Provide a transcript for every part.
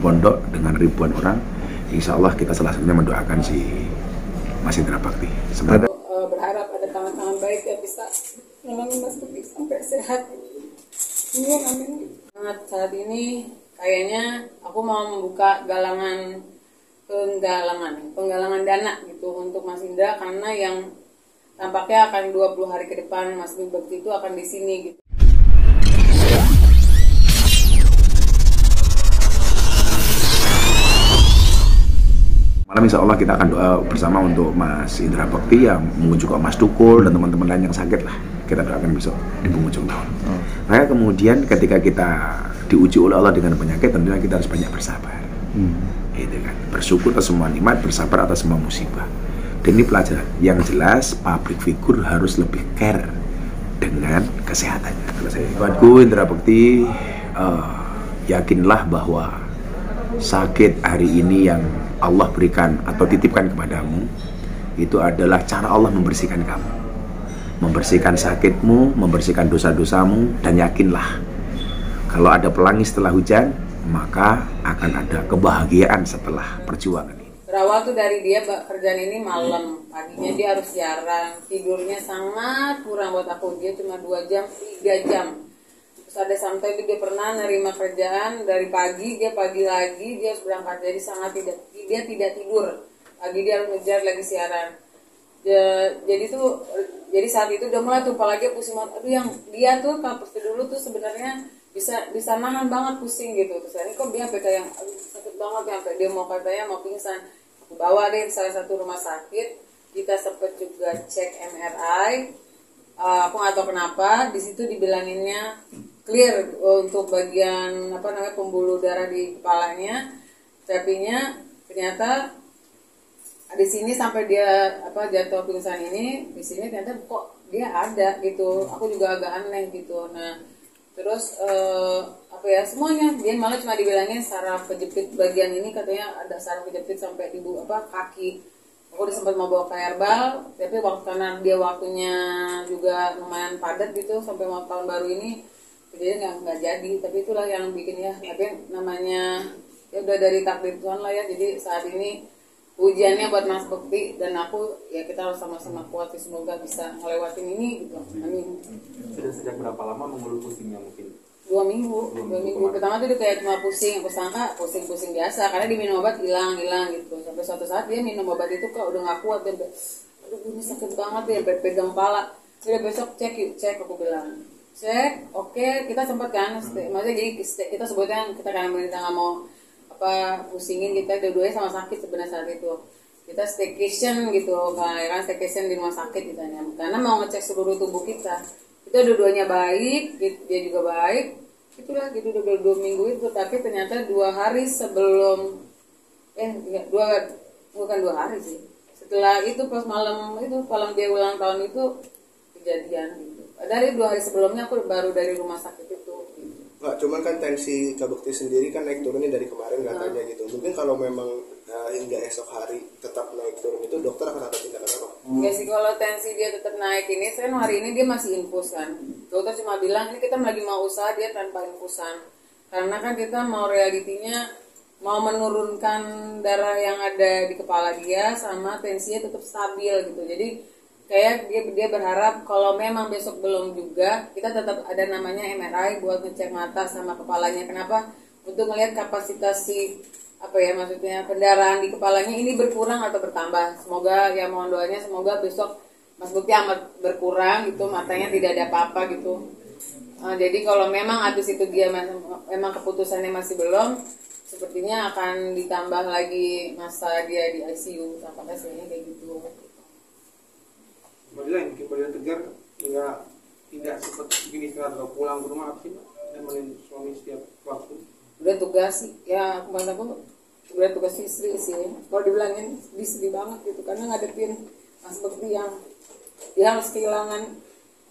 pondok dengan ribuan orang. Insya Allah kita salah satunya mendoakan si Mas Indra Bakti. Semoga berharap ada tangan-tangan baik yang bisa nolongin Mas Bakti sampai sehat. Amin, amin. Saat ini kayaknya aku mau membuka penggalangan dana gitu untuk Mas Indra, karena yang tampaknya akan 20 hari ke depan Mas Bakti itu akan di sini gitu. malam insya Allah kita akan doa bersama untuk Mas Indra Bakti, yang mungkin juga Mas Tukul dan teman-teman lain yang sakit lah. Kita doakan besok di penghujung tahun. Maka kemudian ketika kita diuji oleh Allah dengan penyakit, tentunya kita harus banyak bersabar. Gitu kan. Bersyukur atas semua nikmat, bersabar atas semua musibah. Dan ini pelajaran. Yang jelas public figure harus lebih care dengan kesehatannya. Kalau saya buatku Indra Bakti, yakinlah bahwa sakit hari ini yang Allah berikan atau titipkan kepadamu itu adalah cara Allah membersihkan kamu, membersihkan sakitmu, membersihkan dosa-dosamu. Dan yakinlah kalau ada pelangi setelah hujan, maka akan ada kebahagiaan setelah perjuangan ini. Berawal tuh dari dia kerjaan ini malam, paginya dia harus siaran, tidurnya sangat kurang buat aku, dia cuma 2 jam, 3 jam. Terus ada sampai itu dia pernah nerima kerjaan dari pagi, dia pagi lagi dia harus berangkat, jadi sangat dia tidak tidur. Pagi dia harus ngejar lagi siaran. Jadi saat itu udah mulai tuh apalagi pusing banget. Aduh, yang dia tuh kalau dulu tuh sebenarnya bisa nahan banget pusing gitu. Terus ini kok dia sampai kayak sakit banget ya, sampai dia mau katanya mau pingsan. Aku bawa deh salah satu rumah sakit. Kita sempat juga cek MRI. Aku nggak tahu kenapa di situ dibilanginnya clear untuk bagian pembuluh darah di kepalanya, tapinya ternyata di sini sampai dia jatuh pingsan ini, di sini ternyata kok dia ada gitu. Aku juga agak aneh gitu. Nah terus semuanya dia malah cuma dibilangin saraf kejepit bagian ini, katanya ada saraf kejepit sampai di kaki. Aku udah sempat mau bawa ke herbal, tapi karena dia waktunya juga lumayan padat gitu sampai mau tahun baru ini, jadi nggak jadi. Tapi itulah yang bikin tapi namanya ya udah dari takdir Tuhan lah ya. Jadi saat ini ujiannya buat Mas Bakti dan aku, ya kita harus sama-sama kuat, semoga bisa ngelewatin ini gitu. Amin. Sudah sejak berapa lama mengeluh pusingnya mungkin? 2 minggu. Pertama tuh dia kayak cuma pusing, aku sangka pusing-pusing biasa karena diminum obat hilang gitu. Sampai suatu saat dia minum obat itu kok udah nggak kuat, dia aduh ini sakit banget ya, pegang kepala. Udah besok cek aku bilang. Cek, oke, kita sempat kan, maksudnya jadi kita sebutnya kita karena kita nggak mau pusingin kita, dua-duanya sama sakit sebenarnya saat itu. Kita staycation gitu, kan staycation di rumah sakit gitu, karena mau ngecek seluruh tubuh kita. Itu dua-duanya baik, dia juga baik, itulah gitu udah 2 minggu itu. Tapi ternyata 2 hari sebelum, bukan 2 hari sih, setelah itu pas malam dia ulang tahun itu kejadian gitu. Dari 2 hari sebelumnya aku baru dari rumah sakit itu gitu. Nggak, cuman kan tensi Kak Bakti sendiri kan naik turunnya dari kemarin katanya gitu. Mungkin kalau memang hingga esok hari tetap naik turun itu dokter akan ada tindakan apa? Enggak sih, kalau tensi dia tetap naik ini, saya hari ini dia masih infus kan. Dokter cuma bilang ini kita lagi mau usaha dia tanpa infusan. Karena kan kita mau realitinya mau menurunkan darah yang ada di kepala dia sama tensinya tetap stabil gitu. Jadi kayak dia berharap kalau memang besok belum juga, kita tetap ada namanya MRI buat ngecek mata sama kepalanya. Kenapa? Untuk melihat kapasitas maksudnya pendarahan di kepalanya ini berkurang atau bertambah. Semoga ya mohon doanya semoga besok Mas Bakti amat berkurang gitu, matanya tidak ada apa-apa gitu. Jadi kalau memang habis itu dia memang keputusannya masih belum, sepertinya akan ditambah lagi masa dia di ICU, apakah sebenarnya kayak gitu. Bagaimana yang bikin badan tegar tidak seperti begini setelah pulang ke rumah sih, nemenin suami setiap waktu? Udah tugas sih, ya kemarin aku udah tugas istri sih. Kalau dibilangin sedih banget gitu, karena ngadepin Mas Bakti yang dia harus kehilangan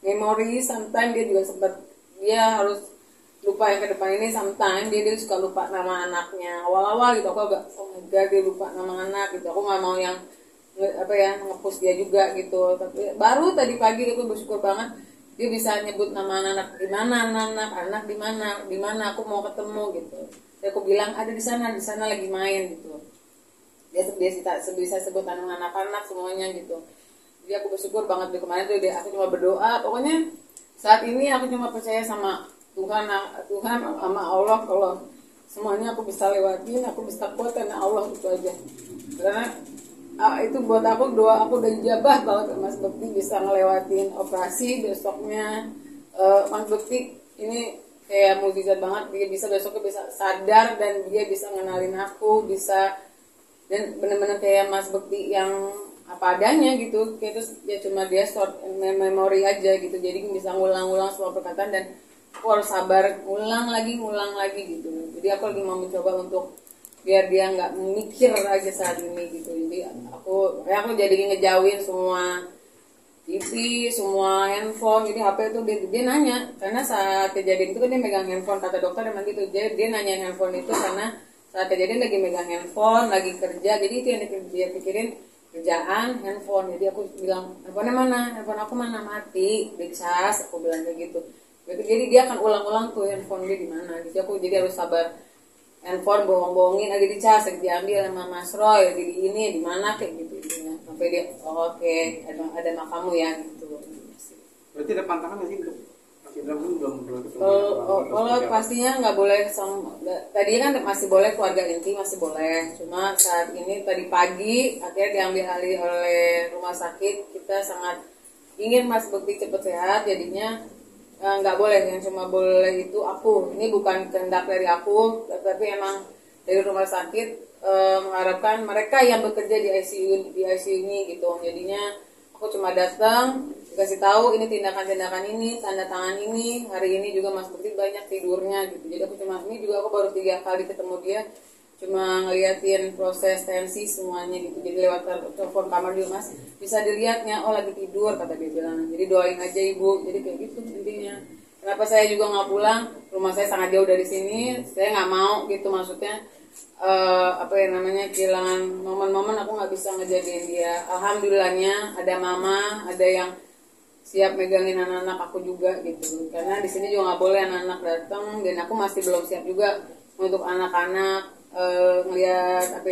memori. Sometimes dia juga dia harus lupa yang ke depan ini. Sometimes dia suka lupa nama anaknya. Awal-awal gitu aku agak dia lupa nama anak gitu. Aku nggak mau yang nge-push dia juga gitu. Tapi baru tadi pagi aku bersyukur banget dia bisa nyebut nama anak di mana, anak di mana aku mau ketemu gitu. Jadi aku bilang ada di sana lagi main gitu. Dia bisa sebut anak-anak semuanya gitu. Jadi aku bersyukur banget di kemarin tuh aku cuma berdoa. Pokoknya saat ini aku cuma percaya sama Tuhan sama Allah, kalau semuanya aku bisa lewatin, aku bisa kuat karena Allah, itu aja. Karena itu buat aku, doa aku udah dijabah banget. Mas Bekti bisa ngelewatin operasi besoknya. Mas Bekti ini kayak mukjizat banget, dia bisa besoknya bisa sadar dan dia bisa ngenalin aku, bisa, dan bener-bener kayak Mas Bekti yang apa adanya gitu, kayak terus ya cuma dia short memory aja gitu, jadi bisa ngulang-ulang semua perkataan dan aku harus sabar ngulang lagi gitu. Jadi aku lagi mau mencoba untuk biar dia nggak mikir aja saat ini gitu. Jadi aku jadi ngejauhin semua TV, semua handphone, jadi HP itu dia nanya, karena saat kejadian itu kan dia megang handphone, kata dokter emang gitu, dia nanya handphone itu karena saat kejadian lagi megang handphone, lagi kerja, jadi itu yang dia pikirin, kerjaan, handphone. Jadi aku bilang, handphone mana? Handphone aku mana? Mati, dicas, aku bilang kayak gitu. Jadi dia akan ulang-ulang tuh handphone dia di mana. Jadi aku harus sabar. Handphone bohong-bohongin lagi dicas, lagi diambil sama Mas Roy, lagi di ini, di mana kayak gitu intinya. Sampai dia, oke, ada makamu ya gitu. Berarti ada pantangan nggak sih untuk Mas Indra belum ketemu? Kalau pastinya nggak boleh tadinya kan masih boleh keluarga inti, masih boleh. Cuma saat ini tadi pagi akhirnya diambil alih oleh rumah sakit. Kita sangat ingin Mas Bekti cepat sehat, jadinya nggak boleh. Yang cuma boleh itu aku. Ini bukan kehendak dari aku, tapi emang dari rumah sakit mengharapkan mereka yang bekerja di ICU ini gitu. Jadinya aku cuma datang, dikasih tahu ini tindakan ini, tanda tangan ini. Hari ini juga Mas Bekti banyak tidurnya gitu. Jadi aku aku baru 3 kali ketemu dia, cuma ngeliatin proses tensi semuanya gitu. Jadi lewat telepon kamar juga, Mas bisa dilihatnya, oh lagi tidur kata dia bilang. Jadi doain aja ibu. Jadi kayak gitu intinya. Kenapa saya juga nggak pulang? Rumah saya sangat jauh dari sini. Saya nggak mau gitu, maksudnya kehilangan momen-momen aku nggak bisa ngejadiin dia. Alhamdulillahnya ada mama, ada yang siap megangin anak-anak aku juga gitu. Karena di sini juga nggak boleh anak-anak datang, dan aku masih belum siap juga untuk anak-anak ngelihat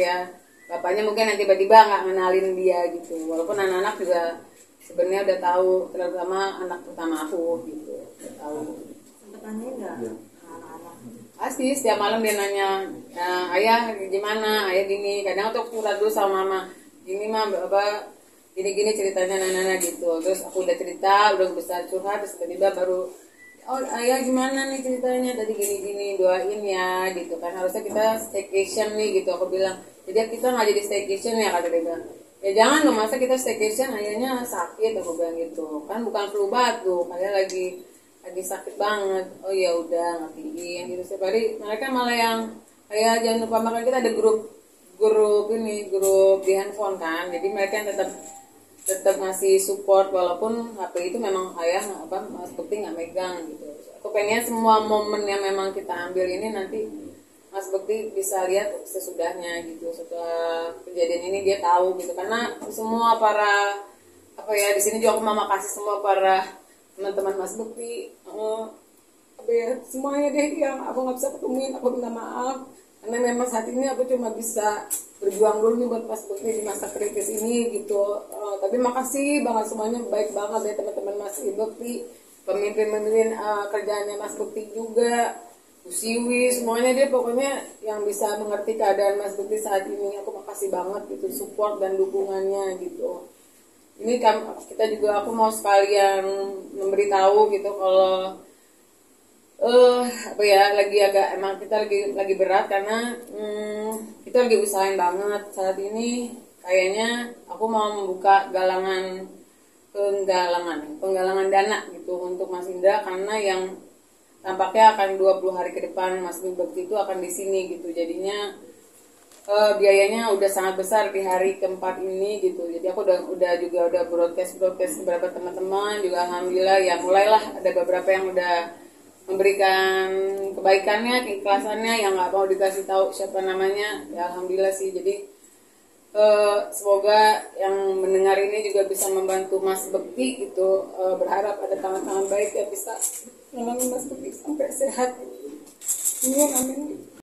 bapaknya mungkin yang tiba-tiba nggak ngenalin dia gitu. Walaupun anak-anak juga sebenarnya udah tahu, terutama anak pertama aku gitu, udah tahu. Sempat nanya nggak anak-anak? Pasti setiap malam dia nanya, ayah gimana, ayah gini. Kadang untuk curhat dulu sama mama, gini mah gini ceritanya nana gitu. Terus aku udah cerita, udah bisa curhat, terus tiba-tiba baru, oh ayah gimana nih ceritanya tadi gini doain ya gitu kan. Harusnya kita staycation nih gitu, aku bilang. Jadi kita nggak jadi staycation ya, kata dia bilang. Ya jangan dong, masa kita staycation ayahnya sakit, aku bilang gitu. Kan bukan flu batuk, ayah lagi sakit banget. Oh ya udah ngapain gitu. Setiap hari mereka malah yang ayah jangan lupa makan. Kita ada grup di handphone kan. Jadi mereka yang tetap ngasih support, walaupun HP itu memang ayah Mas Bekti nggak megang gitu. Aku pengen semua momen yang memang kita ambil ini nanti Mas Bekti bisa lihat sesudahnya gitu, setelah kejadian ini dia tahu gitu. Karena semua para di sini juga aku mau makasih semua para teman-teman Mas Bekti, semuanya deh yang aku nggak bisa ketemuin, aku minta maaf karena memang saat ini aku cuma bisa berjuang dulu nih buat Mas Bekti di masa kritis ini gitu. Tapi makasih banget semuanya, baik banget ya teman-teman Mas Bekti, pemimpin kerjaannya Mas Bekti juga, Usiwi, semuanya dia pokoknya yang bisa mengerti keadaan Mas Bekti saat ini. Aku makasih banget gitu support dan dukungannya gitu. Ini kan kita juga, aku mau sekalian memberitahu gitu kalau emang kita lagi berat karena kita lagi usahain banget saat ini. Kayaknya aku mau membuka penggalangan dana gitu untuk Mas Indra, karena yang tampaknya akan 20 hari ke depan Mas Bekti itu akan di sini gitu. Jadinya biayanya udah sangat besar di hari keempat ini gitu. Jadi aku udah broadcast beberapa teman-teman juga, alhamdulillah ya mulailah ada beberapa yang udah memberikan kebaikannya, keikhlasannya, yang nggak mau dikasih tahu siapa namanya ya, alhamdulillah sih. Jadi semoga yang mendengar ini juga bisa membantu Mas Bekti gitu. Berharap ada tangan-tangan baik yang bisa nolongin Mas Bekti sampai sehat. Amin.